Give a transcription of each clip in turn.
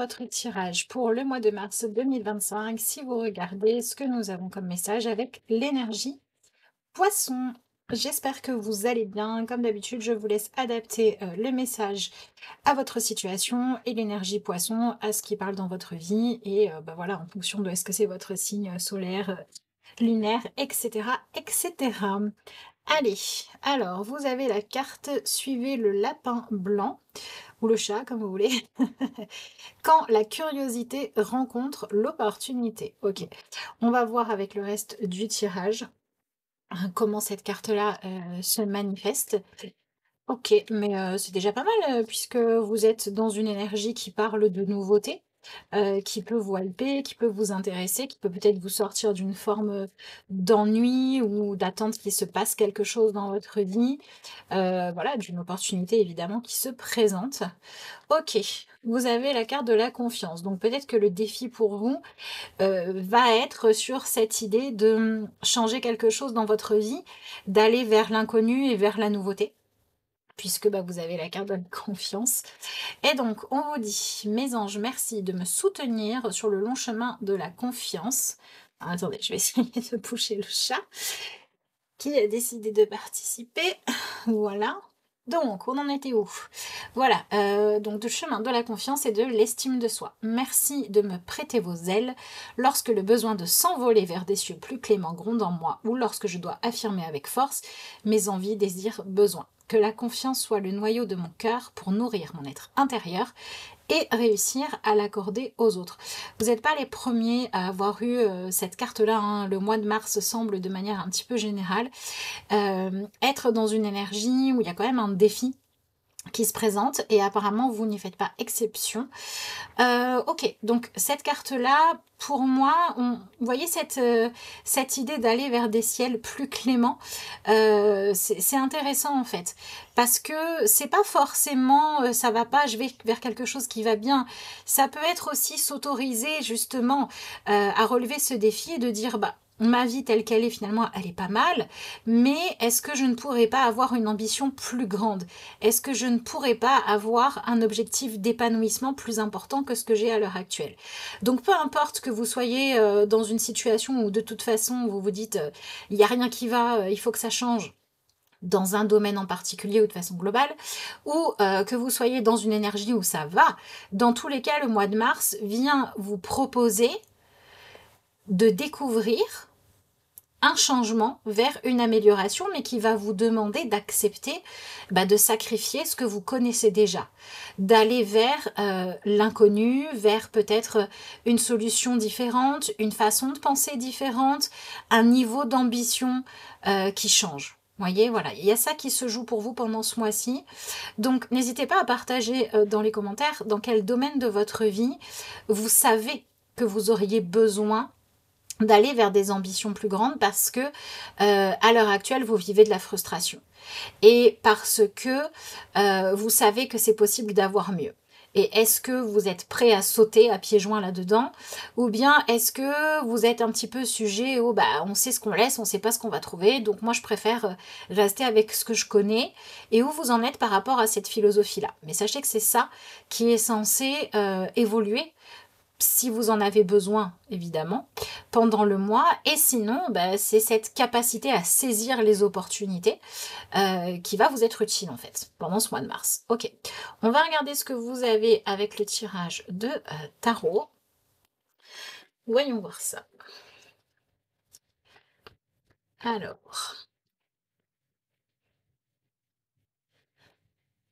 votre tirage pour le mois de mars 2025 si vous regardez ce que nous avons comme message avec l'énergie Poisson. J'espère que vous allez bien. Comme d'habitude, je vous laisse adapter le message à votre situation et l'énergie Poisson à ce qui parle dans votre vie et bah voilà, en fonction de est-ce que c'est votre signe solaire, lunaire, etc., etc. Allez, alors vous avez la carte suivez le lapin blanc ou le chat comme vous voulez. Quand la curiosité rencontre l'opportunité. Ok, on va voir avec le reste du tirage comment cette carte-là se manifeste. Ok, mais c'est déjà pas mal puisque vous êtes dans une énergie qui parle de nouveauté, qui peut vous hyper, qui peut vous intéresser, qui peut peut-être vous sortir d'une forme d'ennui ou d'attente qu'il se passe quelque chose dans votre vie. Voilà, d'une opportunité évidemment qui se présente. Ok, vous avez la carte de la confiance. Donc peut-être que le défi pour vous va être sur cette idée de changer quelque chose dans votre vie, d'aller vers l'inconnu et vers la nouveauté puisque bah, vous avez la carte de la confiance. Et donc, on vous dit, mes anges, merci de me soutenir sur le long chemin de la confiance. Alors, attendez, je vais essayer de bouger le chat qui a décidé de participer. Voilà. Donc, on en était où? Voilà, donc de chemin de la confiance et de l'estime de soi. Merci de me prêter vos ailes lorsque le besoin de s'envoler vers des cieux plus cléments gronde en moi ou lorsque je dois affirmer avec force mes envies, désirs, besoins. Que la confiance soit le noyau de mon cœur pour nourrir mon être intérieur et réussir à l'accorder aux autres. Vous n'êtes pas les premiers à avoir eu cette carte-là, hein. Le mois de mars semble de manière un petit peu générale être dans une énergie où il y a quand même un défi qui se présente et apparemment vous n'y faites pas exception. Ok, donc cette carte-là, pour moi, vous voyez cette idée d'aller vers des ciels plus cléments, c'est intéressant en fait, parce que c'est pas forcément ça va pas, je vais vers quelque chose qui va bien. Ça peut être aussi s'autoriser justement à relever ce défi et de dire bah ma vie telle qu'elle est finalement elle est pas mal, mais est-ce que je ne pourrais pas avoir une ambition plus grande? Est-ce que je ne pourrais pas avoir un objectif d'épanouissement plus important que ce que j'ai à l'heure actuelle? Donc peu importe que vous soyez dans une situation où de toute façon vous vous dites il n'y a rien qui va, il faut que ça change dans un domaine en particulier ou de façon globale, ou que vous soyez dans une énergie où ça va, dans tous les cas le mois de mars vient vous proposer de découvrir un changement vers une amélioration, mais qui va vous demander d'accepter, de sacrifier ce que vous connaissez déjà, d'aller vers l'inconnu, vers peut-être une solution différente, une façon de penser différente, un niveau d'ambition qui change. Vous voyez, voilà, il y a ça qui se joue pour vous pendant ce mois-ci. Donc, n'hésitez pas à partager dans les commentaires dans quel domaine de votre vie vous savez que vous auriez besoin d'aller vers des ambitions plus grandes parce que à l'heure actuelle vous vivez de la frustration et parce que vous savez que c'est possible d'avoir mieux. Et est-ce que vous êtes prêt à sauter à pieds joints là-dedans, ou bien est-ce que vous êtes un petit peu sujet au on sait ce qu'on laisse, on sait pas ce qu'on va trouver, donc moi je préfère rester avec ce que je connais, et où vous en êtes par rapport à cette philosophie-là. Mais sachez que c'est ça qui est censé évoluer si vous en avez besoin, évidemment, pendant le mois. Et sinon, c'est cette capacité à saisir les opportunités qui va vous être utile, en fait, pendant ce mois de mars. Ok, on va regarder ce que vous avez avec le tirage de tarot. Voyons voir ça. Alors,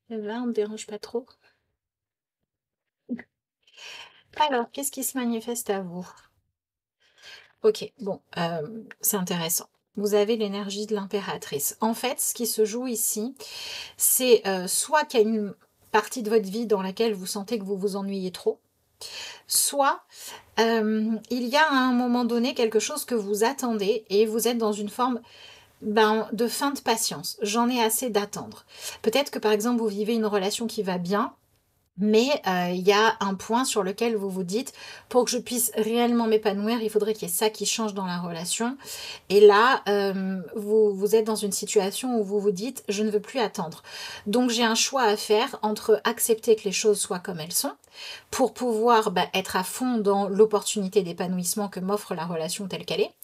là, on ne dérange pas trop. Alors, qu'est-ce qui se manifeste à vous? Ok, bon, c'est intéressant. Vous avez l'énergie de l'impératrice. En fait, ce qui se joue ici, c'est soit qu'il y a une partie de votre vie dans laquelle vous sentez que vous vous ennuyez trop, soit il y a à un moment donné quelque chose que vous attendez et vous êtes dans une forme de fin de patience. J'en ai assez d'attendre. Peut-être que par exemple vous vivez une relation qui va bien, Mais il y a un point sur lequel vous vous dites: «Pour que je puisse réellement m'épanouir, il faudrait qu'il y ait ça qui change dans la relation». Et là, vous êtes dans une situation où vous vous dites: «Je ne veux plus attendre. Donc j'ai un choix à faire entre accepter que les choses soient comme elles sont, pour pouvoir, être à fond dans l'opportunité d'épanouissement que m'offre la relation telle qu'elle est.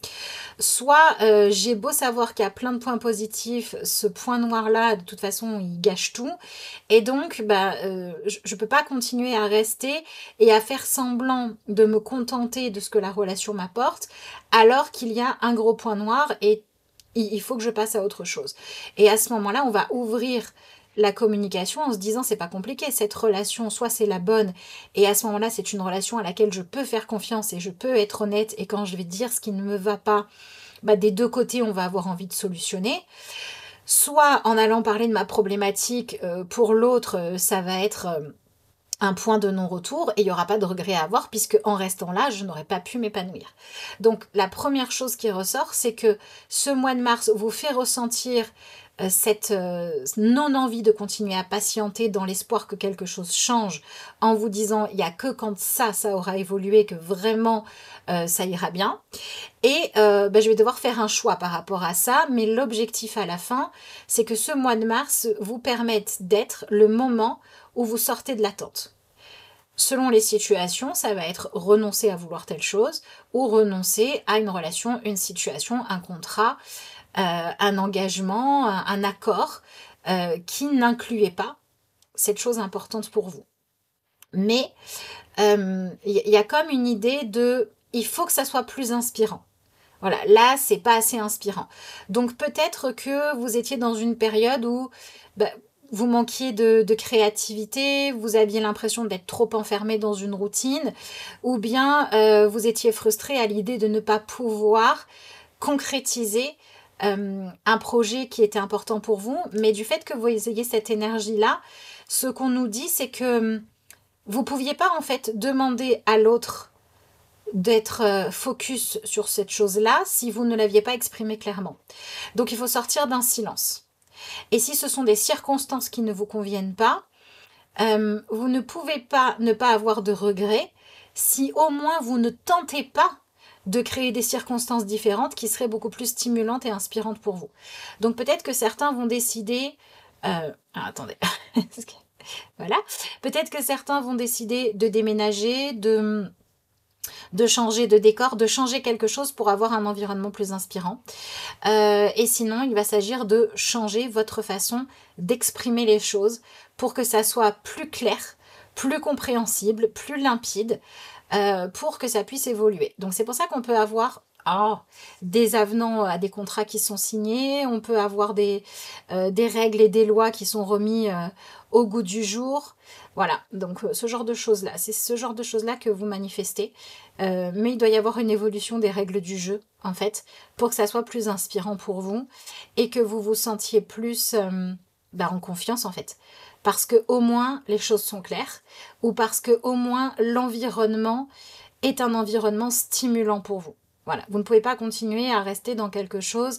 Soit, j'ai beau savoir qu'il y a plein de points positifs, ce point noir-là, de toute façon, il gâche tout et donc je peux pas continuer à rester et à faire semblant de me contenter de ce que la relation m'apporte, alors qu'il y a un gros point noir et il faut que je passe à autre chose». Et à ce moment-là, on va ouvrir la communication en se disant: «C'est pas compliqué, cette relation, soit c'est la bonne et à ce moment-là, c'est une relation à laquelle je peux faire confiance et je peux être honnête et quand je vais dire ce qui ne me va pas, des 2 côtés, on va avoir envie de solutionner. Soit en allant parler de ma problématique, pour l'autre, ça va être, un point de non-retour et il y aura pas de regret à avoir puisque en restant là, je n'aurais pas pu m'épanouir». Donc la première chose qui ressort, c'est que ce mois de mars vous fait ressentir, cette, non-envie de continuer à patienter dans l'espoir que quelque chose change, en vous disant: «Il y a que quand ça aura évolué que vraiment, ça ira bien». Et je vais devoir faire un choix par rapport à ça, mais l'objectif à la fin, c'est que ce mois de mars vous permette d'être le moment où vous sortez de l'attente. Selon les situations, ça va être renoncer à vouloir telle chose ou renoncer à une relation, une situation, un contrat, un engagement, un accord qui n'incluait pas cette chose importante pour vous. Mais y a comme une idée de il faut que ça soit plus inspirant. Voilà, là, c'est pas assez inspirant. Donc peut-être que vous étiez dans une période où bah, vous manquiez de créativité, vous aviez l'impression d'être trop enfermé dans une routine, ou bien vous étiez frustré à l'idée de ne pas pouvoir concrétiser un projet qui était important pour vous. Mais du fait que vous ayez cette énergie-là, ce qu'on nous dit, c'est que vous pouviez pas en fait demander à l'autre d'être focus sur cette chose-là si vous ne l'aviez pas exprimé clairement. Donc il faut sortir d'un silence. Et si ce sont des circonstances qui ne vous conviennent pas, vous ne pouvez pas ne pas avoir de regrets si au moins vous ne tentez pas de créer des circonstances différentes qui seraient beaucoup plus stimulantes et inspirantes pour vous. Donc peut-être que certains vont décider... attendez. Voilà. Peut-être que certains vont décider de déménager, de changer de décor, de changer quelque chose pour avoir un environnement plus inspirant. Et sinon, il va s'agir de changer votre façon d'exprimer les choses pour que ça soit plus clair, plus compréhensible, plus limpide, pour que ça puisse évoluer. Donc c'est pour ça qu'on peut avoir des avenants à des contrats qui sont signés, on peut avoir des règles et des lois qui sont remis au goût du jour. Voilà, donc ce genre de choses-là, c'est ce genre de choses-là que vous manifestez. Mais il doit y avoir une évolution des règles du jeu, en fait, pour que ça soit plus inspirant pour vous et que vous vous sentiez plus en confiance, en fait. Parce que au moins les choses sont claires ou parce que au moins l'environnement est un environnement stimulant pour vous. Voilà, vous ne pouvez pas continuer à rester dans quelque chose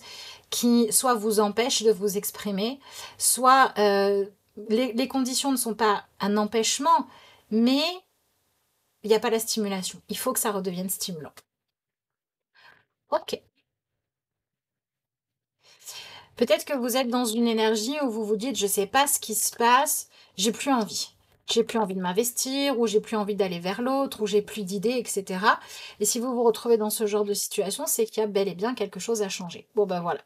qui soit vous empêche de vous exprimer, soit les conditions ne sont pas un empêchement, mais il n'y a pas la stimulation. Il faut que ça redevienne stimulant. Ok. Peut-être que vous êtes dans une énergie où vous vous dites, je sais pas ce qui se passe, j'ai plus envie. J'ai plus envie de m'investir, ou j'ai plus envie d'aller vers l'autre, ou j'ai plus d'idées, etc. Et si vous vous retrouvez dans ce genre de situation, c'est qu'il y a bel et bien quelque chose à changer. Bon ben voilà.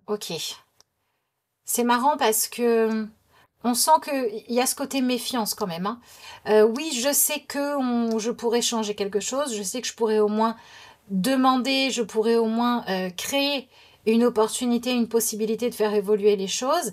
Ok. C'est marrant parce que on sent qu'il y a ce côté méfiance quand même, hein. Oui, je sais que je pourrais changer quelque chose, je sais que je pourrais au moins demander, je pourrais au moins créer une opportunité, une possibilité de faire évoluer les choses,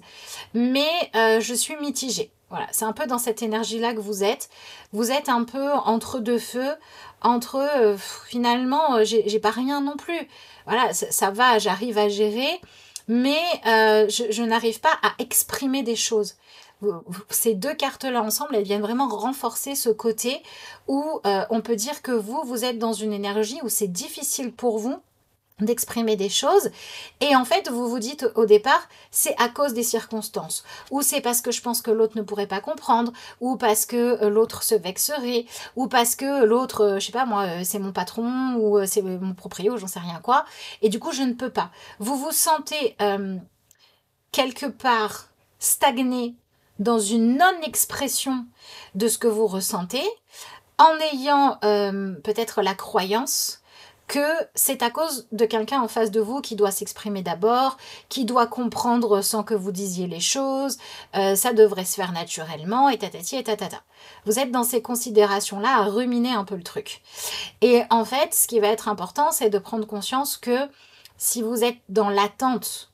mais je suis mitigée. Voilà, c'est un peu dans cette énergie-là que vous êtes. Vous êtes un peu entre deux feux, entre finalement, j'ai pas rien non plus. Voilà, ça va, j'arrive à gérer, mais je n'arrive pas à exprimer des choses. Ces deux cartes-là ensemble, elles viennent vraiment renforcer ce côté où on peut dire que vous êtes dans une énergie où c'est difficile pour vous d'exprimer des choses, et en fait vous vous dites au départ c'est à cause des circonstances, ou c'est parce que je pense que l'autre ne pourrait pas comprendre, ou parce que l'autre se vexerait, ou parce que l'autre, je sais pas moi, c'est mon patron, ou c'est mon proprio, j'en sais rien quoi, et du coup je ne peux pas. Vous vous sentez quelque part stagné dans une non-expression de ce que vous ressentez, en ayant peut-être la croyance que c'est à cause de quelqu'un en face de vous qui doit s'exprimer d'abord, qui doit comprendre sans que vous disiez les choses, ça devrait se faire naturellement, et tatati et tatata. Vous êtes dans ces considérations-là à ruminer un peu le truc. Et en fait, ce qui va être important, c'est de prendre conscience que si vous êtes dans l'attente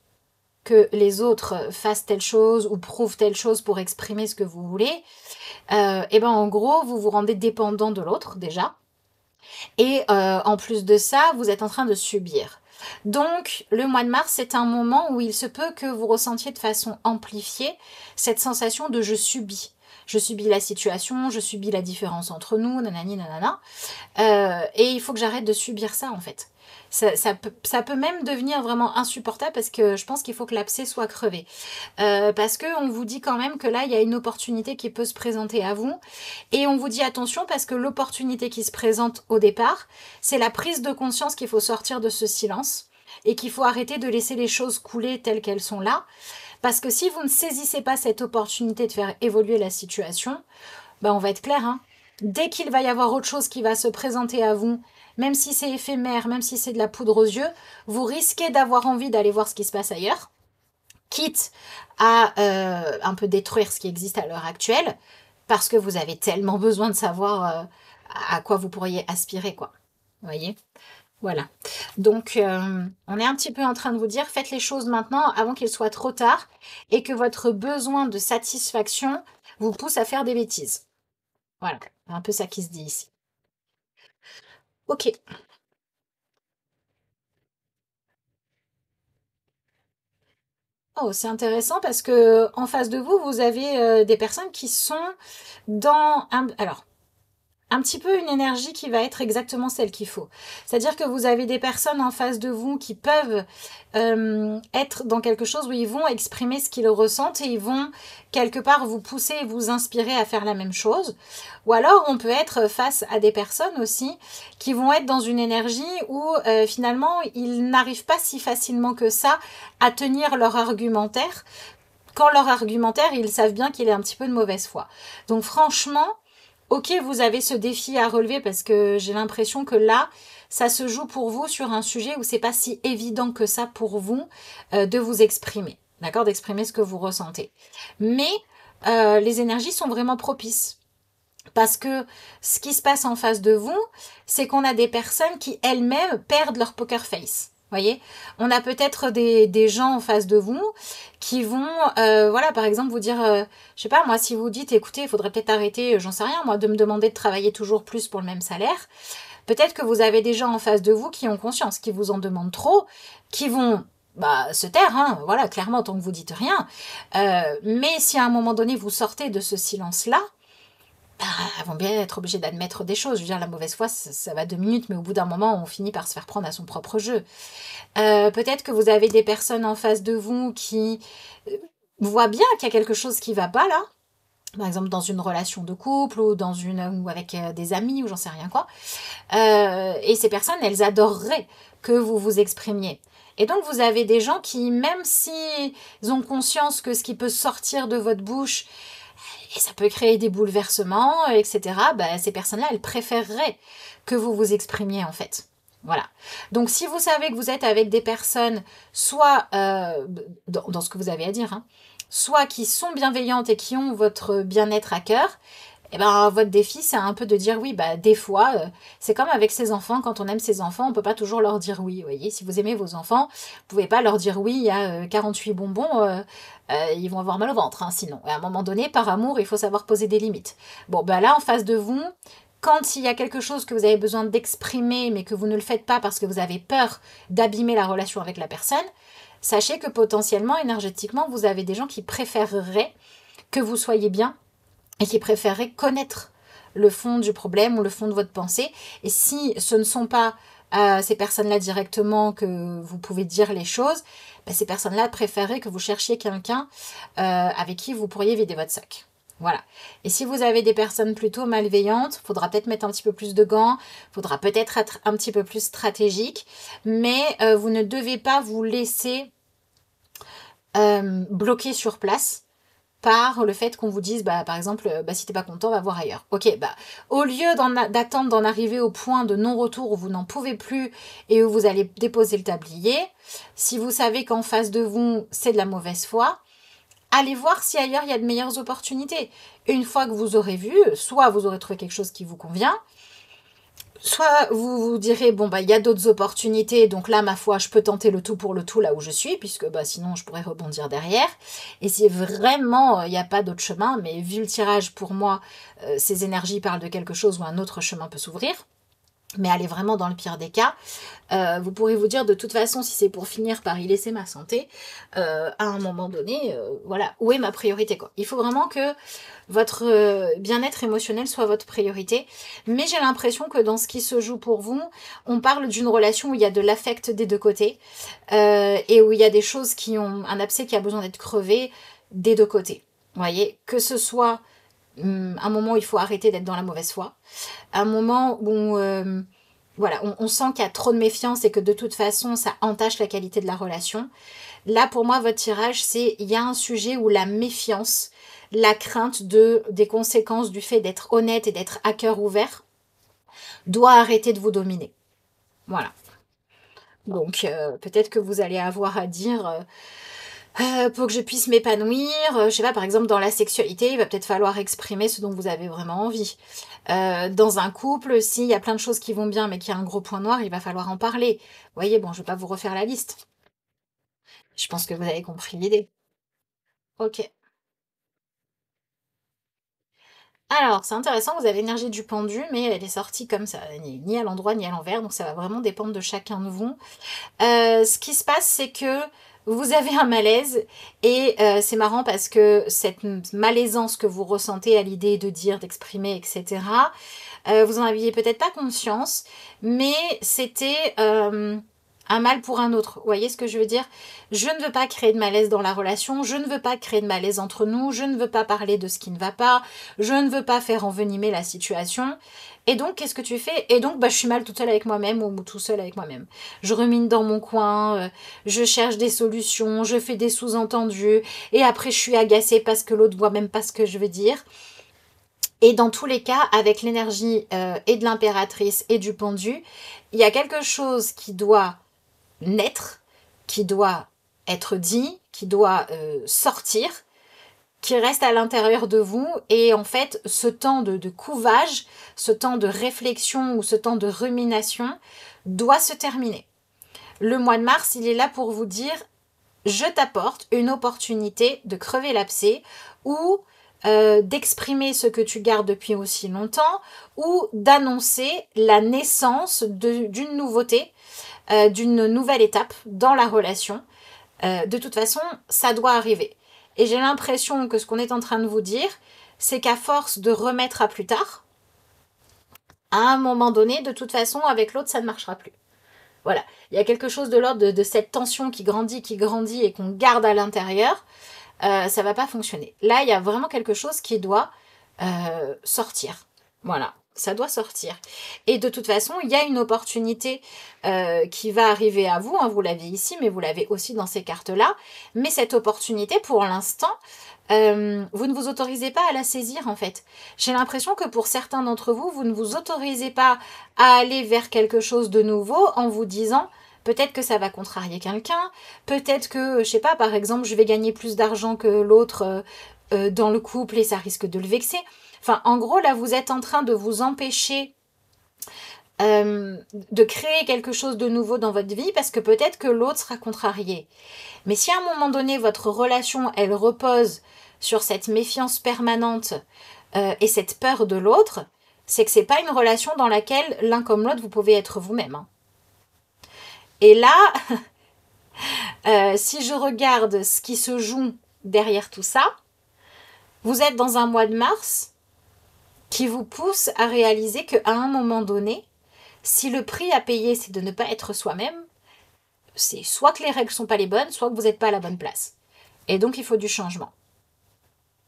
que les autres fassent telle chose ou prouvent telle chose pour exprimer ce que vous voulez, et ben en gros, vous vous rendez dépendant de l'autre déjà. Et en plus de ça, vous êtes en train de subir. Donc, le mois de mars, c'est un moment où il se peut que vous ressentiez de façon amplifiée cette sensation de « je subis ». Je subis la situation, je subis la différence entre nous, nanani, nanana. Et il faut que j'arrête de subir ça, en fait. Ça peut même devenir vraiment insupportable parce que je pense qu'il faut que l'abcès soit crevé. Parce qu'on vous dit quand même que là, il y a une opportunité qui peut se présenter à vous. Et on vous dit attention parce que l'opportunité qui se présente au départ, c'est la prise de conscience qu'il faut sortir de ce silence et qu'il faut arrêter de laisser les choses couler telles qu'elles sont là. Parce que si vous ne saisissez pas cette opportunité de faire évoluer la situation, ben on va être clair, hein. Dès qu'il va y avoir autre chose qui va se présenter à vous, même si c'est éphémère, même si c'est de la poudre aux yeux, vous risquez d'avoir envie d'aller voir ce qui se passe ailleurs, quitte à un peu détruire ce qui existe à l'heure actuelle, parce que vous avez tellement besoin de savoir à quoi vous pourriez aspirer, quoi. Vous voyez ? Voilà. Donc, on est un petit peu en train de vous dire, faites les choses maintenant avant qu'il soit trop tard et que votre besoin de satisfaction vous pousse à faire des bêtises. Voilà, c'est un peu ça qui se dit ici. Ok. Oh, c'est intéressant parce que en face de vous, vous avez des personnes qui sont dans alors, un petit peu une énergie qui va être exactement celle qu'il faut. C'est-à-dire que vous avez des personnes en face de vous qui peuvent être dans quelque chose où ils vont exprimer ce qu'ils ressentent et ils vont quelque part vous pousser et vous inspirer à faire la même chose. Ou alors on peut être face à des personnes aussi qui vont être dans une énergie où finalement ils n'arrivent pas si facilement que ça à tenir leur argumentaire. Quand leur argumentaire, ils savent bien qu'il est un petit peu de mauvaise foi. Donc franchement, ok, vous avez ce défi à relever parce que j'ai l'impression que là, ça se joue pour vous sur un sujet où c'est pas si évident que ça pour vous de vous exprimer, d'accord, d'exprimer ce que vous ressentez. Mais les énergies sont vraiment propices. Parce que ce qui se passe en face de vous, c'est qu'on a des personnes qui elles-mêmes perdent leur poker face. Voyez, on a peut-être des gens en face de vous qui vont, voilà, par exemple, vous dire, je sais pas, moi, si vous dites, écoutez, il faudrait peut-être arrêter, j'en sais rien, moi, de me demander de travailler toujours plus pour le même salaire. Peut-être que vous avez des gens en face de vous qui ont conscience, qui vous en demandent trop, qui vont se taire, hein, voilà, clairement, tant que vous dites rien. Mais si à un moment donné, vous sortez de ce silence-là, elles vont bien être obligées d'admettre des choses. Je veux dire, la mauvaise foi, ça va 2 minutes, mais au bout d'un moment, on finit par se faire prendre à son propre jeu. Peut-être que vous avez des personnes en face de vous qui voient bien qu'il y a quelque chose qui va pas là. Par exemple, dans une relation de couple ou ou avec des amis ou j'en sais rien quoi. Et ces personnes, elles adoreraient que vous vous exprimiez. Et donc, vous avez des gens qui, même s'ils ont conscience que ce qui peut sortir de votre bouche, et ça peut créer des bouleversements, etc., ces personnes-là, elles préféreraient que vous vous exprimiez, en fait. Voilà. Donc, si vous savez que vous êtes avec des personnes, soit dans ce que vous avez à dire, hein, soit qui sont bienveillantes et qui ont votre bien-être à cœur, eh ben, votre défi, c'est un peu de dire oui, des fois, c'est comme avec ses enfants, quand on aime ses enfants, on peut pas toujours leur dire oui, vous voyez, si vous aimez vos enfants, vous pouvez pas leur dire oui, il y a 48 bonbons, ils vont avoir mal au ventre, hein, sinon. Et à un moment donné, par amour, il faut savoir poser des limites. Bon, là, en face de vous, quand il y a quelque chose que vous avez besoin d'exprimer, mais que vous ne le faites pas parce que vous avez peur d'abîmer la relation avec la personne, sachez que potentiellement, énergétiquement, vous avez des gens qui préféreraient que vous soyez bien et qui préféreraient connaître le fond du problème ou le fond de votre pensée. Et si ce ne sont pas à ces personnes-là directement que vous pouvez dire les choses, bah, ces personnes-là préféraient que vous cherchiez quelqu'un avec qui vous pourriez vider votre sac. Voilà. Et si vous avez des personnes plutôt malveillantes, il faudra peut-être mettre un petit peu plus de gants, il faudra peut-être être un petit peu plus stratégique, mais vous ne devez pas vous laisser bloquer sur place par le fait qu'on vous dise, bah, par exemple, bah, si t'es pas content, va voir ailleurs. Ok, bah, au lieu d'attendre d'en arriver au point de non-retour où vous n'en pouvez plus et où vous allez déposer le tablier, si vous savez qu'en face de vous, c'est de la mauvaise foi, allez voir si ailleurs il y a de meilleures opportunités. Une fois que vous aurez vu, soit vous aurez trouvé quelque chose qui vous convient, soit vous vous direz, bon, bah, il y a d'autres opportunités, donc là, ma foi, je peux tenter le tout pour le tout là où je suis, puisque bah, sinon, je pourrais rebondir derrière. Et si vraiment, il n'y a pas d'autre chemin, mais vu le tirage, pour moi, ces énergies parlent de quelque chose où un autre chemin peut s'ouvrir. Mais allez vraiment dans le pire des cas. Vous pourrez vous dire, de toute façon, si c'est pour finir par y laisser ma santé, à un moment donné, voilà, où est ma priorité, quoi. Il faut vraiment que votre bien-être émotionnel soit votre priorité. Mais j'ai l'impression que dans ce qui se joue pour vous, on parle d'une relation où il y a de l'affect des deux côtés et où il y a des choses qui ont un abcès qui a besoin d'être crevé des deux côtés. Vous voyez, que ce soit un moment où il faut arrêter d'être dans la mauvaise foi, un moment où voilà, on sent qu'il y a trop de méfiance et que de toute façon, ça entache la qualité de la relation. Là, pour moi, votre tirage, c'est il y a un sujet où la méfiance, la crainte des conséquences du fait d'être honnête et d'être à cœur ouvert doit arrêter de vous dominer. Voilà. Donc, peut-être que vous allez avoir à dire... pour que je puisse m'épanouir, je sais pas, par exemple dans la sexualité, il va peut-être falloir exprimer ce dont vous avez vraiment envie. Dans un couple, s'il y a plein de choses qui vont bien mais qu'il y a un gros point noir, il va falloir en parler. Vous voyez, bon, je vais pas vous refaire la liste. Je pense que vous avez compris l'idée. Ok. Alors, c'est intéressant, vous avez l'énergie du pendu, mais elle est sortie comme ça, ni à l'endroit ni à l'envers, donc ça va vraiment dépendre de chacun de vous. Ce qui se passe, c'est que vous avez un malaise et c'est marrant parce que cette malaisance que vous ressentez à l'idée de dire, d'exprimer, etc., vous en aviez peut-être pas conscience, mais c'était un mal pour un autre. Vous voyez ce que je veux dire? Je ne veux pas créer de malaise dans la relation, je ne veux pas créer de malaise entre nous, je ne veux pas parler de ce qui ne va pas, je ne veux pas faire envenimer la situation. Et donc, qu'est-ce que tu fais? Et donc, bah, je suis mal toute seule avec moi-même ou tout seul avec moi-même. Je rumine dans mon coin, je cherche des solutions, je fais des sous-entendus, et après, je suis agacée parce que l'autre voit même pas ce que je veux dire. Et dans tous les cas, avec l'énergie et de l'impératrice et du pendu, il y a quelque chose qui doit naître, qui doit être dit, qui doit sortir, qui reste à l'intérieur de vous. Et en fait, ce temps de couvage, ce temps de réflexion ou ce temps de rumination doit se terminer. Le mois de mars, il est là pour vous dire, je t'apporte une opportunité de crever l'abcès ou d'exprimer ce que tu gardes depuis aussi longtemps ou d'annoncer la naissance d'une nouveauté, d'une nouvelle étape dans la relation. De toute façon, ça doit arriver. Et j'ai l'impression que ce qu'on est en train de vous dire, c'est qu'à force de remettre à plus tard, à un moment donné, de toute façon, avec l'autre, ça ne marchera plus. Voilà, il y a quelque chose de l'ordre de cette tension qui grandit et qu'on garde à l'intérieur. Ça va pas fonctionner. Là, il y a vraiment quelque chose qui doit sortir. Voilà, ça doit sortir. Et de toute façon, il y a une opportunité qui va arriver à vous. Hein, vous l'avez ici, mais vous l'avez aussi dans ces cartes-là. Mais cette opportunité, pour l'instant, vous ne vous autorisez pas à la saisir, en fait. J'ai l'impression que pour certains d'entre vous, vous ne vous autorisez pas à aller vers quelque chose de nouveau en vous disant... Peut-être que ça va contrarier quelqu'un, peut-être que, je sais pas, par exemple, je vais gagner plus d'argent que l'autre dans le couple et ça risque de le vexer. Enfin, en gros, là, vous êtes en train de vous empêcher de créer quelque chose de nouveau dans votre vie parce que peut-être que l'autre sera contrarié. Mais si à un moment donné, votre relation, elle repose sur cette méfiance permanente et cette peur de l'autre, c'est que c'est pas une relation dans laquelle l'un comme l'autre, vous pouvez être vous-même. Hein. Et là, si je regarde ce qui se joue derrière tout ça, vous êtes dans un mois de mars qui vous pousse à réaliser qu'à un moment donné, Si le prix à payer, c'est de ne pas être soi-même, c'est soit que les règles sont pas les bonnes, soit que vous n'êtes pas à la bonne place. Et donc, il faut du changement.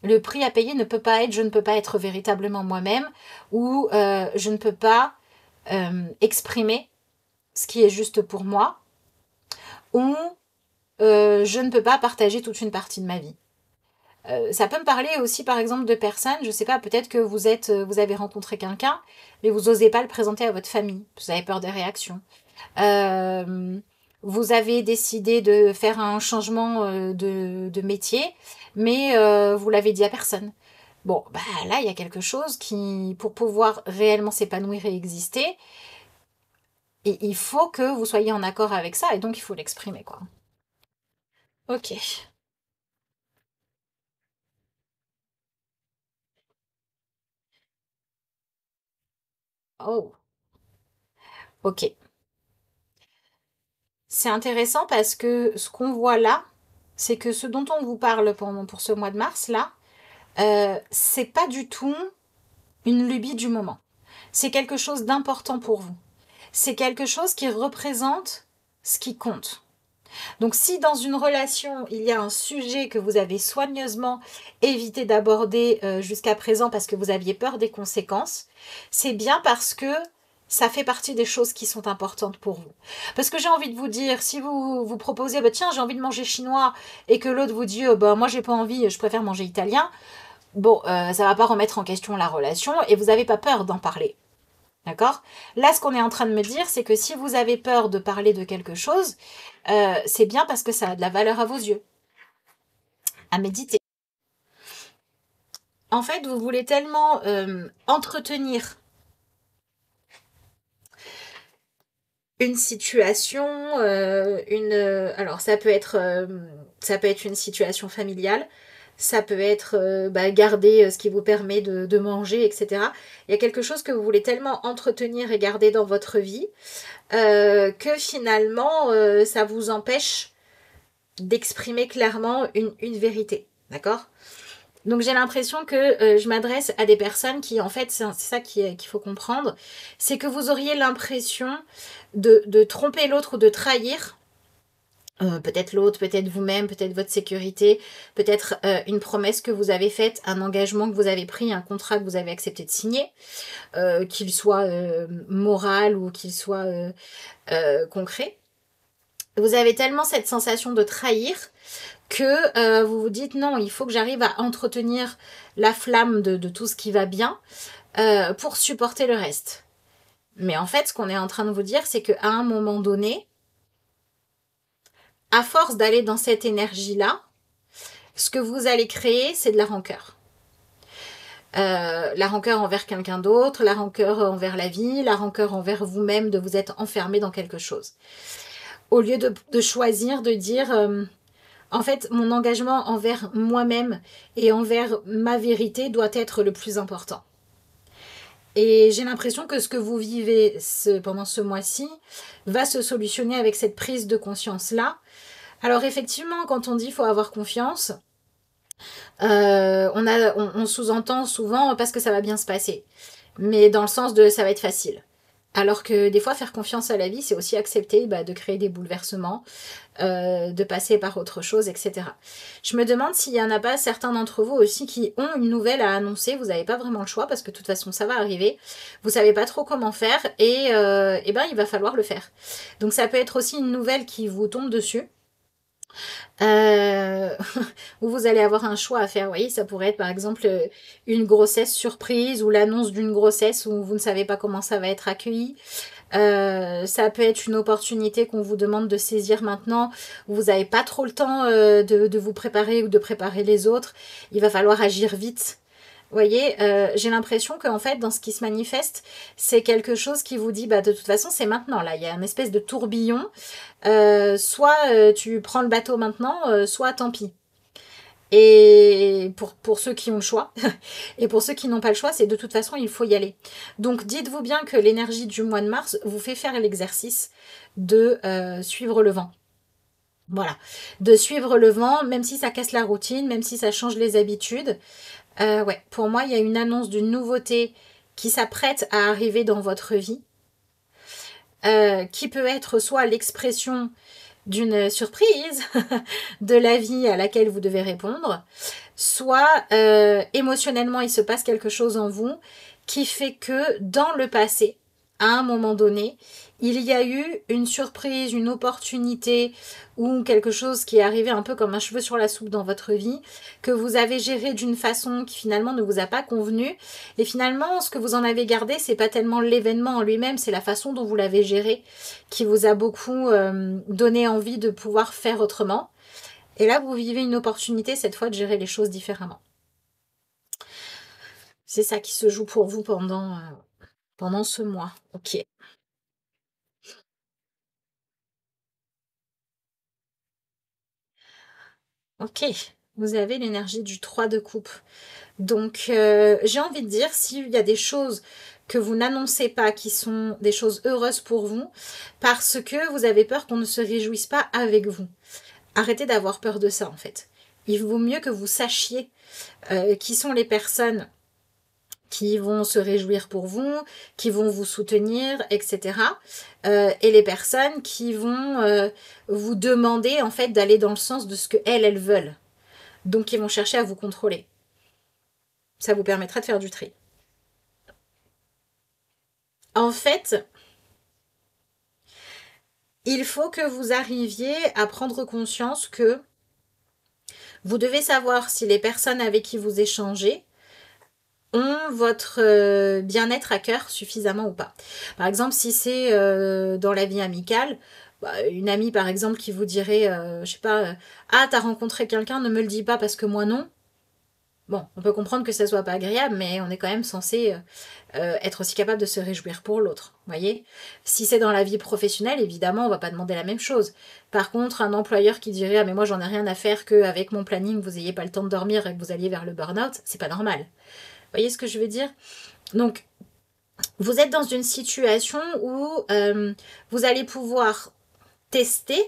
Le prix à payer ne peut pas être je ne peux pas être véritablement moi-même ou je ne peux pas exprimer ce qui est juste pour moi ou je ne peux pas partager toute une partie de ma vie. Ça peut me parler aussi par exemple de personnes, je sais pas, peut-être que vous avez rencontré quelqu'un, mais vous n'osez pas le présenter à votre famille, vous avez peur des réactions. Euh, Vous avez décidé de faire un changement de métier, mais vous l'avez dit à personne. Bon, bah là, il y a quelque chose qui, pour pouvoir réellement s'épanouir et exister, et il faut que vous soyez en accord avec ça, et donc il faut l'exprimer, quoi. Ok. Oh, ok. C'est intéressant parce que ce qu'on voit là, c'est que ce dont on vous parle pour ce mois de mars, là, c'est pas du tout une lubie du moment. C'est quelque chose d'important pour vous. C'est quelque chose qui représente ce qui compte. Donc si dans une relation, il y a un sujet que vous avez soigneusement évité d'aborder jusqu'à présent parce que vous aviez peur des conséquences, c'est bien parce que ça fait partie des choses qui sont importantes pour vous. Parce que j'ai envie de vous dire, si vous vous proposez, bah, tiens, j'ai envie de manger chinois, et que l'autre vous dit, bah, moi j'ai pas envie, je préfère manger italien, bon, ça va pas remettre en question la relation, et vous n'avez pas peur d'en parler. D'accord? Là, ce qu'on est en train de me dire, c'est que si vous avez peur de parler de quelque chose, c'est bien parce que ça a de la valeur à vos yeux. À méditer. En fait, vous voulez tellement entretenir une situation, alors ça peut être une situation familiale, ça peut être bah, garder ce qui vous permet de manger, etc. Il y a quelque chose que vous voulez tellement entretenir et garder dans votre vie que finalement ça vous empêche d'exprimer clairement une vérité. D'accord? Donc j'ai l'impression que je m'adresse à des personnes qui, en fait, c'est ça qu'il faut comprendre, c'est que vous auriez l'impression de tromper l'autre ou de trahir, peut-être l'autre, peut-être vous-même, peut-être votre sécurité, peut-être une promesse que vous avez faite, un engagement que vous avez pris, un contrat que vous avez accepté de signer, qu'il soit moral ou qu'il soit concret. Vous avez tellement cette sensation de trahir que vous vous dites non, il faut que j'arrive à entretenir la flamme de tout ce qui va bien pour supporter le reste. Mais en fait, ce qu'on est en train de vous dire, c'est qu'à un moment donné, à force d'aller dans cette énergie-là, ce que vous allez créer, c'est de la rancœur. La rancœur envers quelqu'un d'autre, la rancœur envers la vie, la rancœur envers vous-même de vous être enfermé dans quelque chose. Au lieu de choisir, de dire en fait, mon engagement envers moi-même et envers ma vérité doit être le plus important. Et j'ai l'impression que ce que vous vivez pendant ce mois-ci va se solutionner avec cette prise de conscience-là. Alors effectivement, quand on dit qu'il faut avoir confiance, on sous-entend souvent parce que ça va bien se passer. Mais dans le sens de ça va être facile. Alors que des fois, faire confiance à la vie, c'est aussi accepter de créer des bouleversements, de passer par autre chose, etc. Je me demande s'il n'y en a pas certains d'entre vous aussi qui ont une nouvelle à annoncer. Vous n'avez pas vraiment le choix parce que de toute façon, ça va arriver. Vous savez pas trop comment faire et il va falloir le faire. Donc ça peut être aussi une nouvelle qui vous tombe dessus. Euh, où vous allez avoir un choix à faire. Vous voyez, ça pourrait être par exemple une grossesse surprise ou l'annonce d'une grossesse où vous ne savez pas comment ça va être accueilli. Ça peut être une opportunité qu'on vous demande de saisir maintenant, où vous n'avez pas trop le temps de vous préparer ou de préparer les autres. Il va falloir agir vite. Vous voyez, j'ai l'impression qu'en fait, dans ce qui se manifeste, c'est quelque chose qui vous dit, de toute façon, c'est maintenant. Là, il y a une espèce de tourbillon. Soit tu prends le bateau maintenant, soit tant pis. Et pour ceux qui ont le choix, et pour ceux qui n'ont pas le choix, c'est de toute façon, il faut y aller. Donc dites-vous bien que l'énergie du mois de mars vous fait faire l'exercice de suivre le vent. Voilà, de suivre le vent, même si ça casse la routine, même si ça change les habitudes. Ouais, pour moi, il y a une annonce d'une nouveauté qui s'apprête à arriver dans votre vie. qui peut être soit l'expression d'une surprise de la vie à laquelle vous devez répondre, soit émotionnellement il se passe quelque chose en vous qui fait que dans le passé, à un moment donné, il y a eu une surprise, une opportunité ou quelque chose qui est arrivé un peu comme un cheveu sur la soupe dans votre vie, que vous avez géré d'une façon qui finalement ne vous a pas convenu. Et finalement, ce que vous en avez gardé, c'est pas tellement l'événement en lui-même, c'est la façon dont vous l'avez géré qui vous a beaucoup donné envie de pouvoir faire autrement. Et là, vous vivez une opportunité cette fois de gérer les choses différemment. C'est ça qui se joue pour vous pendant ce mois. Ok. Ok. Vous avez l'énergie du 3 de coupe. Donc, j'ai envie de dire, s'il y a des choses que vous n'annoncez pas, qui sont des choses heureuses pour vous, parce que vous avez peur qu'on ne se réjouisse pas avec vous. Arrêtez d'avoir peur de ça, en fait. Il vaut mieux que vous sachiez qui sont les personnes qui vont se réjouir pour vous, qui vont vous soutenir, etc. Et les personnes qui vont vous demander, en fait, d'aller dans le sens de ce qu'elles veulent. Donc, ils vont chercher à vous contrôler. Ça vous permettra de faire du tri. En fait, il faut que vous arriviez à prendre conscience que vous devez savoir si les personnes avec qui vous échangez ont votre bien-être à cœur suffisamment ou pas. Par exemple, si c'est dans la vie amicale, une amie par exemple qui vous dirait, je sais pas, ah t'as rencontré quelqu'un, ne me le dis pas parce que moi non. Bon, on peut comprendre que ça soit pas agréable, mais on est quand même censé être aussi capable de se réjouir pour l'autre, voyez. Si c'est dans la vie professionnelle, évidemment, on va pas demander la même chose. Par contre, un employeur qui dirait, ah mais moi j'en ai rien à faire qu'avec mon planning, vous ayez pas le temps de dormir et que vous alliez vers le burn-out, c'est pas normal. Vous voyez ce que je veux dire? Donc, vous êtes dans une situation où vous allez pouvoir tester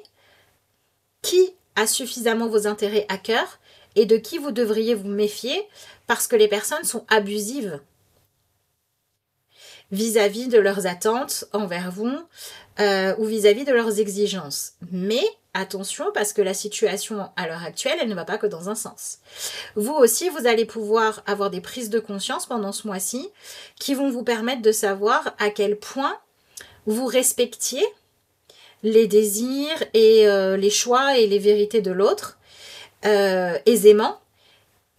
qui a suffisamment vos intérêts à cœur et de qui vous devriez vous méfier parce que les personnes sont abusives vis-à-vis de leurs attentes envers vous ou vis-à-vis de leurs exigences. Mais attention parce que la situation à l'heure actuelle, elle ne va pas que dans un sens. Vous aussi, vous allez pouvoir avoir des prises de conscience pendant ce mois-ci qui vont vous permettre de savoir à quel point vous respectiez les désirs et les choix et les vérités de l'autre aisément,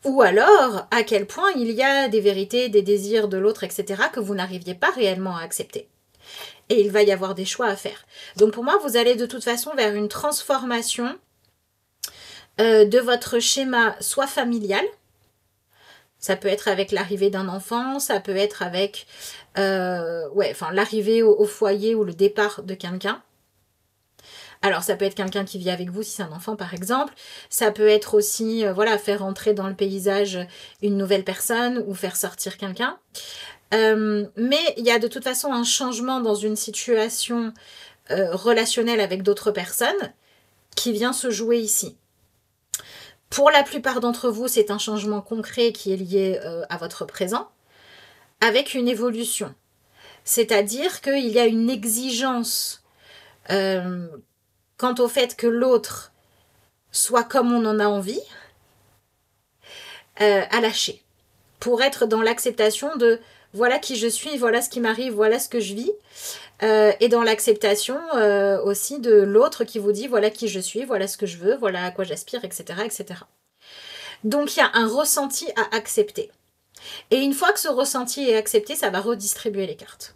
ou alors à quel point il y a des vérités, des désirs de l'autre, etc., que vous n'arriviez pas réellement à accepter. Et il va y avoir des choix à faire. Donc pour moi, vous allez de toute façon vers une transformation de votre schéma soit familial, ça peut être avec l'arrivée d'un enfant, ça peut être avec l'arrivée au foyer ou le départ de quelqu'un. Alors ça peut être quelqu'un qui vit avec vous si c'est un enfant par exemple, ça peut être aussi faire entrer dans le paysage une nouvelle personne ou faire sortir quelqu'un. Mais il y a de toute façon un changement dans une situation relationnelle avec d'autres personnes qui vient se jouer ici. Pour la plupart d'entre vous, c'est un changement concret qui est lié à votre présent, avec une évolution. C'est-à-dire qu'il y a une exigence quant au fait que l'autre soit comme on en a envie, à lâcher. Pour être dans l'acceptation de voilà qui je suis, voilà ce qui m'arrive, voilà ce que je vis. Et dans l'acceptation aussi de l'autre qui vous dit voilà qui je suis, voilà ce que je veux, voilà à quoi j'aspire, etc., etc. Donc il y a un ressenti à accepter. Et une fois que ce ressenti est accepté, ça va redistribuer les cartes.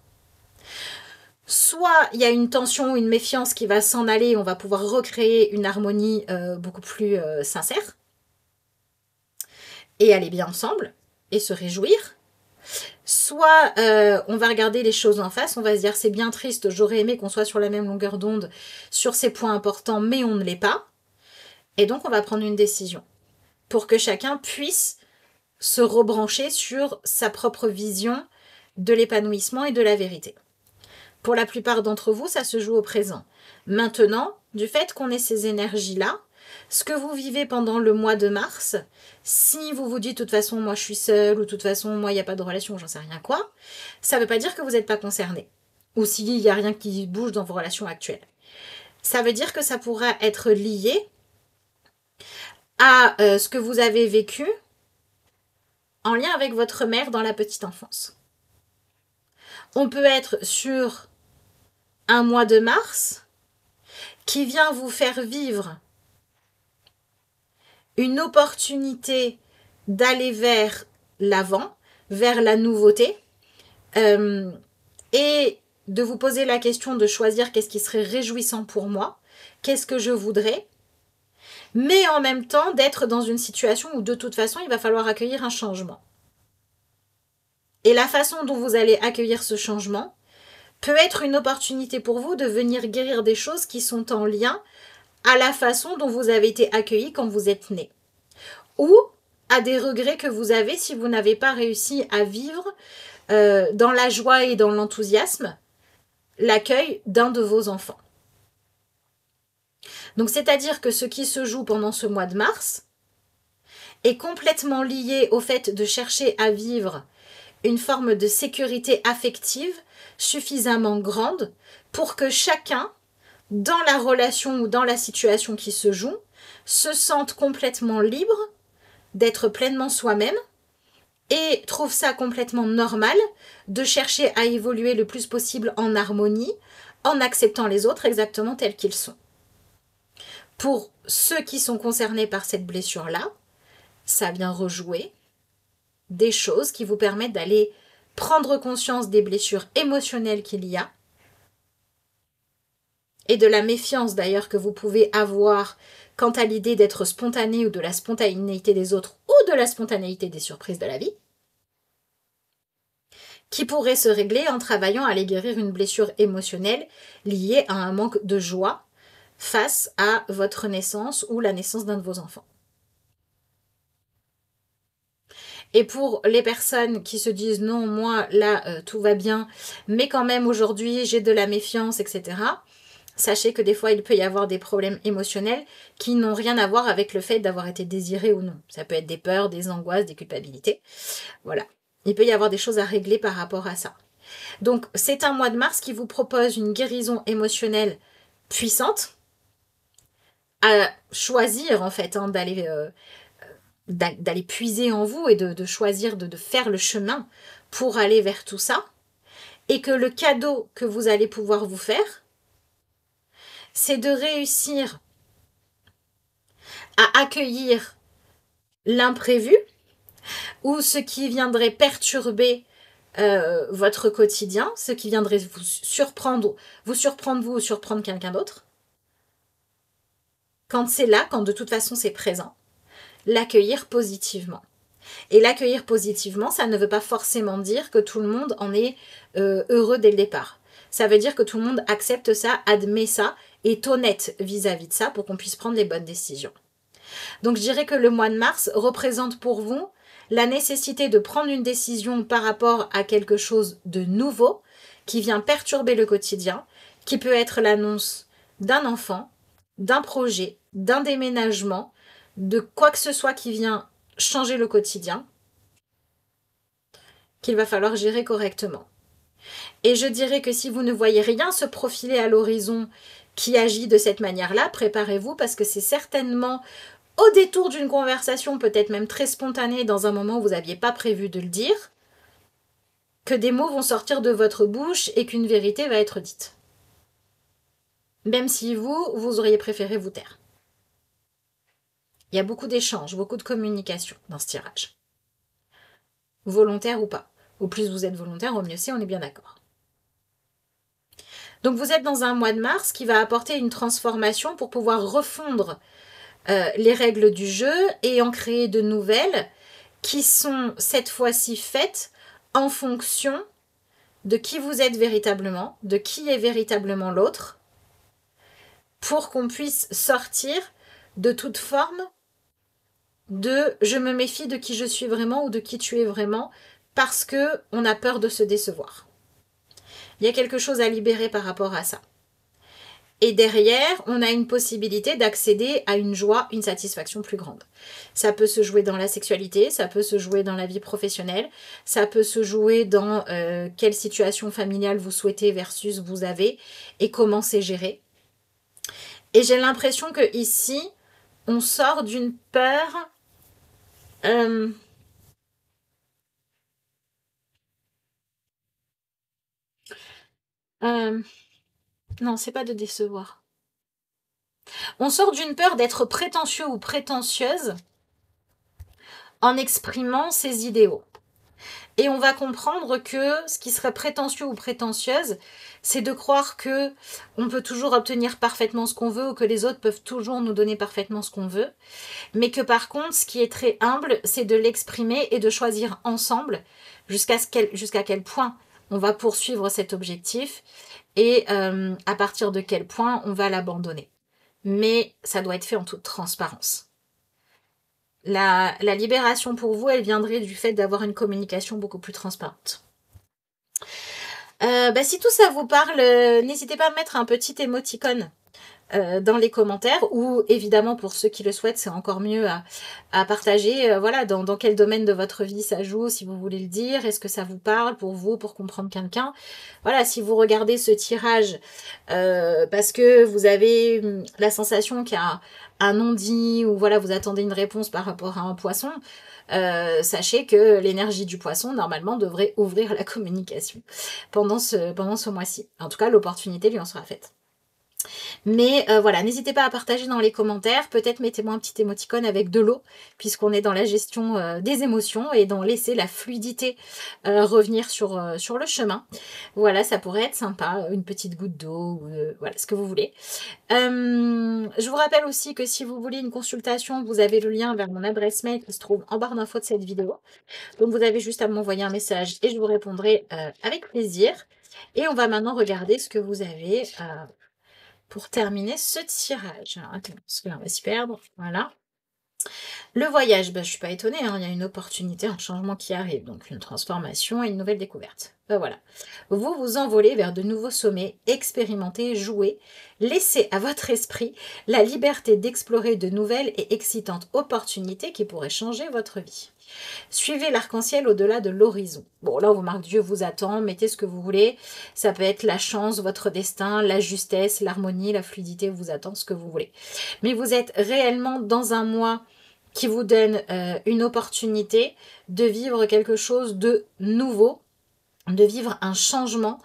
Soit il y a une tension ou une méfiance qui va s'en aller et on va pouvoir recréer une harmonie beaucoup plus sincère et aller bien ensemble et se réjouir. Soit on va regarder les choses en face, on va se dire c'est bien triste, j'aurais aimé qu'on soit sur la même longueur d'onde sur ces points importants, mais on ne l'est pas. Et donc on va prendre une décision pour que chacun puisse se rebrancher sur sa propre vision de l'épanouissement et de la vérité. Pour la plupart d'entre vous, ça se joue au présent. Maintenant, du fait qu'on ait ces énergies-là, ce que vous vivez pendant le mois de mars, si vous vous dites de toute façon moi je suis seule ou de toute façon moi il n'y a pas de relation, j'en sais rien quoi, ça ne veut pas dire que vous n'êtes pas concerné. ou s'il n'y a rien qui bouge dans vos relations actuelles. Ça veut dire que ça pourra être lié à ce que vous avez vécu en lien avec votre mère dans la petite enfance. On peut être sur un mois de mars qui vient vous faire vivre une opportunité d'aller vers l'avant, vers la nouveauté, et de vous poser la question de choisir qu'est-ce qui serait réjouissant pour moi, qu'est-ce que je voudrais, mais en même temps d'être dans une situation où de toute façon il va falloir accueillir un changement. Et la façon dont vous allez accueillir ce changement peut être une opportunité pour vous de venir guérir des choses qui sont en lien à la façon dont vous avez été accueilli quand vous êtes né. Ou à des regrets que vous avez si vous n'avez pas réussi à vivre dans la joie et dans l'enthousiasme l'accueil d'un de vos enfants. Donc c'est-à-dire que ce qui se joue pendant ce mois de mars est complètement lié au fait de chercher à vivre une forme de sécurité affective suffisamment grande pour que chacun, dans la relation ou dans la situation qui se joue, se sente complètement libre d'être pleinement soi-même et trouve ça complètement normal de chercher à évoluer le plus possible en harmonie, en acceptant les autres exactement tels qu'ils sont. Pour ceux qui sont concernés par cette blessure-là, ça vient rejouer des choses qui vous permettent d'aller prendre conscience des blessures émotionnelles qu'il y a et de la méfiance d'ailleurs que vous pouvez avoir quant à l'idée d'être spontané ou de la spontanéité des autres ou de la spontanéité des surprises de la vie, qui pourrait se régler en travaillant à aller guérir une blessure émotionnelle liée à un manque de joie face à votre naissance ou la naissance d'un de vos enfants. Et pour les personnes qui se disent non, moi là tout va bien, mais quand même aujourd'hui j'ai de la méfiance, etc. Sachez que des fois il peut y avoir des problèmes émotionnels qui n'ont rien à voir avec le fait d'avoir été désiré ou non. Ça peut être des peurs, des angoisses, des culpabilités. Voilà. Il peut y avoir des choses à régler par rapport à ça. Donc c'est un mois de mars qui vous propose une guérison émotionnelle puissante à choisir en fait d'aller puiser en vous et de choisir de faire le chemin pour aller vers tout ça, et que le cadeau que vous allez pouvoir vous faire, c'est de réussir à accueillir l'imprévu ou ce qui viendrait perturber votre quotidien, ce qui viendrait vous surprendre vous ou surprendre quelqu'un d'autre, quand c'est là, quand de toute façon c'est présent, l'accueillir positivement. Et l'accueillir positivement, ça ne veut pas forcément dire que tout le monde en est heureux dès le départ. Ça veut dire que tout le monde accepte ça, admet ça, est honnête vis-à-vis de ça pour qu'on puisse prendre les bonnes décisions. Donc je dirais que le mois de mars représente pour vous la nécessité de prendre une décision par rapport à quelque chose de nouveau qui vient perturber le quotidien, qui peut être l'annonce d'un enfant, d'un projet, d'un déménagement, de quoi que ce soit qui vient changer le quotidien, qu'il va falloir gérer correctement. Et je dirais que si vous ne voyez rien se profiler à l'horizon qui agit de cette manière-là, préparez-vous parce que c'est certainement au détour d'une conversation, peut-être même très spontanée, dans un moment où vous n'aviez pas prévu de le dire, que des mots vont sortir de votre bouche et qu'une vérité va être dite. Même si vous auriez préféré vous taire. Il y a beaucoup d'échanges, beaucoup de communication dans ce tirage. Volontaire ou pas. Au plus vous êtes volontaire, au mieux c'est, on est bien d'accord. Donc vous êtes dans un mois de mars qui va apporter une transformation pour pouvoir refondre les règles du jeu et en créer de nouvelles qui sont cette fois-ci faites en fonction de qui vous êtes véritablement, de qui est véritablement l'autre, pour qu'on puisse sortir de toute forme de « je me méfie de qui je suis vraiment » ou de qui tu es vraiment parce qu'on a peur de se décevoir. Il y a quelque chose à libérer par rapport à ça. Et derrière, on a une possibilité d'accéder à une joie, une satisfaction plus grande. Ça peut se jouer dans la sexualité, ça peut se jouer dans la vie professionnelle, ça peut se jouer dans quelle situation familiale vous souhaitez versus vous avez et comment c'est géré. Et j'ai l'impression que ici, on sort d'une peur... non, c'est pas de décevoir. On sort d'une peur d'être prétentieux ou prétentieuse en exprimant ses idéaux. Et on va comprendre que ce qui serait prétentieux ou prétentieuse, c'est de croire que on peut toujours obtenir parfaitement ce qu'on veut ou que les autres peuvent toujours nous donner parfaitement ce qu'on veut. Mais que par contre, ce qui est très humble, c'est de l'exprimer et de choisir ensemble jusqu'à quel point on va poursuivre cet objectif et à partir de quel point on va l'abandonner. Mais ça doit être fait en toute transparence. La libération pour vous, elle viendrait du fait d'avoir une communication beaucoup plus transparente. Si tout ça vous parle, n'hésitez pas à mettre un petit émoticône dans les commentaires, ou évidemment pour ceux qui le souhaitent, c'est encore mieux à partager, voilà, dans quel domaine de votre vie ça joue, si vous voulez le dire, est-ce que ça vous parle pour vous, pour comprendre quelqu'un. Voilà, si vous regardez ce tirage parce que vous avez la sensation qu'il y a un non-dit, ou voilà, vous attendez une réponse par rapport à un poisson, sachez que l'énergie du poisson, normalement, devrait ouvrir la communication pendant ce mois-ci. En tout cas, l'opportunité lui en sera faite. Mais voilà, n'hésitez pas à partager dans les commentaires. Peut-être mettez-moi un petit émoticône avec de l'eau, puisqu'on est dans la gestion des émotions et dans laisser la fluidité revenir sur le chemin. Voilà, ça pourrait être sympa, une petite goutte d'eau, voilà, ce que vous voulez. Je vous rappelle aussi que si vous voulez une consultation, vous avez le lien vers mon adresse mail qui se trouve en barre d'infos de cette vidéo. Donc vous avez juste à m'envoyer un message et je vous répondrai avec plaisir. Et on va maintenant regarder ce que vous avez pour terminer ce tirage. Alors, attends, parce que là, on va s'y perdre. Voilà. Le voyage, je ne suis pas étonnée, hein, il y a une opportunité, un changement qui arrive, donc une transformation et une nouvelle découverte. Voilà. Vous vous envolez vers de nouveaux sommets, expérimentez, jouez, laissez à votre esprit la liberté d'explorer de nouvelles et excitantes opportunités qui pourraient changer votre vie. Suivez l'arc-en-ciel au-delà de l'horizon. Bon, là, on vous marque Dieu vous attend, mettez ce que vous voulez. Ça peut être la chance, votre destin, la justesse, l'harmonie, la fluidité vous attend, ce que vous voulez. Mais vous êtes réellement dans un mois qui vous donne une opportunité de vivre quelque chose de nouveau, de vivre un changement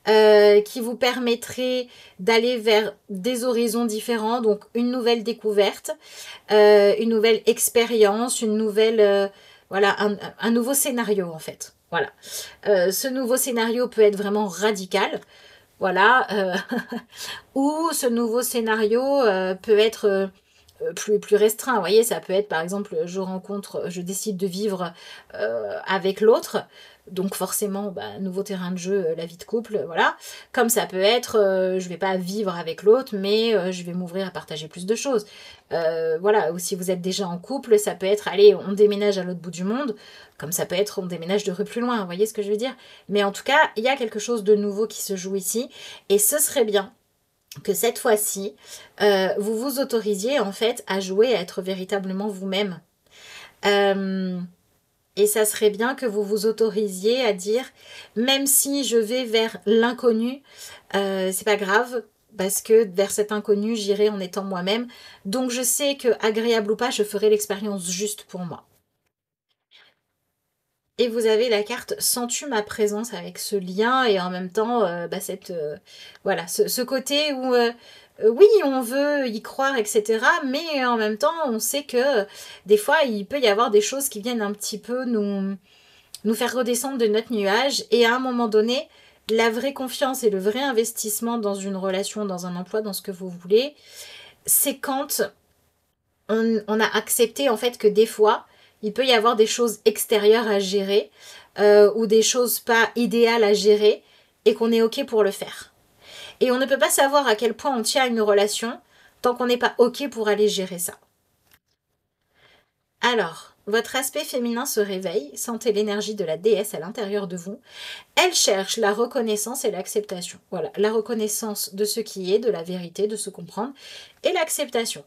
qui vous permettrait d'aller vers des horizons différents, donc une nouvelle découverte, une nouvelle expérience, une nouvelle... voilà, un nouveau scénario en fait. Voilà. Ce nouveau scénario peut être vraiment radical. Voilà. Ou ce nouveau scénario peut être plus restreint. Vous voyez, ça peut être par exemple, je décide de vivre avec l'autre. Donc forcément, nouveau terrain de jeu, la vie de couple, voilà. Comme ça peut être, je vais pas vivre avec l'autre, mais je vais m'ouvrir à partager plus de choses. Voilà, ou si vous êtes déjà en couple, ça peut être, allez, on déménage à l'autre bout du monde, comme ça peut être, on déménage de rue plus loin, vous voyez ce que je veux dire? Mais en tout cas, il y a quelque chose de nouveau qui se joue ici, et ce serait bien que cette fois-ci, vous vous autorisiez en fait à jouer, à être véritablement vous-même. Et ça serait bien que vous vous autorisiez à dire, même si je vais vers l'inconnu, c'est pas grave, parce que vers cet inconnu, j'irai en étant moi-même. Donc je sais que, agréable ou pas, je ferai l'expérience juste pour moi. Et vous avez la carte Sens-tu ma présence avec ce lien et en même temps voilà, ce côté où oui, on veut y croire, etc. Mais en même temps, on sait que des fois, il peut y avoir des choses qui viennent un petit peu nous faire redescendre de notre nuage. Et à un moment donné, la vraie confiance et le vrai investissement dans une relation, dans un emploi, dans ce que vous voulez, c'est quand on a accepté en fait que des fois, il peut y avoir des choses extérieures à gérer ou des choses pas idéales à gérer et qu'on est OK pour le faire. Et on ne peut pas savoir à quel point on tient à une relation tant qu'on n'est pas OK pour aller gérer ça. Alors, votre aspect féminin se réveille, sentez l'énergie de la déesse à l'intérieur de vous. Elle cherche la reconnaissance et l'acceptation. Voilà, la reconnaissance de ce qui est, de la vérité, de se comprendre, et l'acceptation.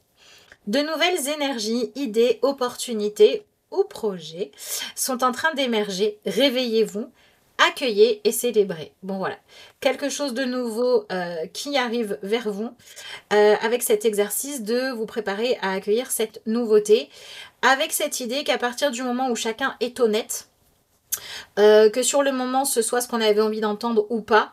De nouvelles énergies, idées, opportunités ou projets sont en train d'émerger. Réveillez-vous, accueillez et célébrez. Bon voilà, quelque chose de nouveau qui arrive vers vous avec cet exercice de vous préparer à accueillir cette nouveauté, avec cette idée qu'à partir du moment où chacun est honnête, que sur le moment ce soit ce qu'on avait envie d'entendre ou pas,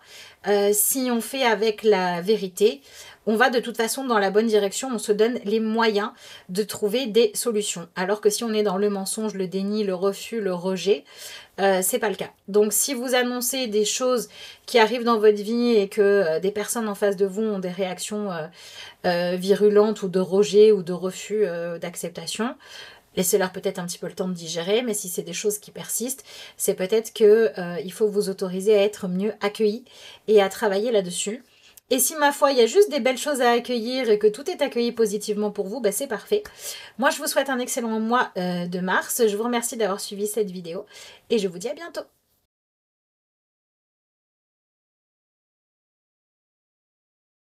si on fait avec la vérité, on va de toute façon dans la bonne direction, on se donne les moyens de trouver des solutions. Alors que si on est dans le mensonge, le déni, le refus, le rejet, c'est pas le cas. Donc si vous annoncez des choses qui arrivent dans votre vie et que des personnes en face de vous ont des réactions virulentes ou de rejet ou de refus d'acceptation, laissez-leur peut-être un petit peu le temps de digérer, mais si c'est des choses qui persistent, c'est peut-être qu'il faut vous autoriser à être mieux accueilli et à travailler là-dessus. Et si, ma foi, il y a juste des belles choses à accueillir et que tout est accueilli positivement pour vous, c'est parfait. Moi, je vous souhaite un excellent mois de mars. Je vous remercie d'avoir suivi cette vidéo et je vous dis à bientôt.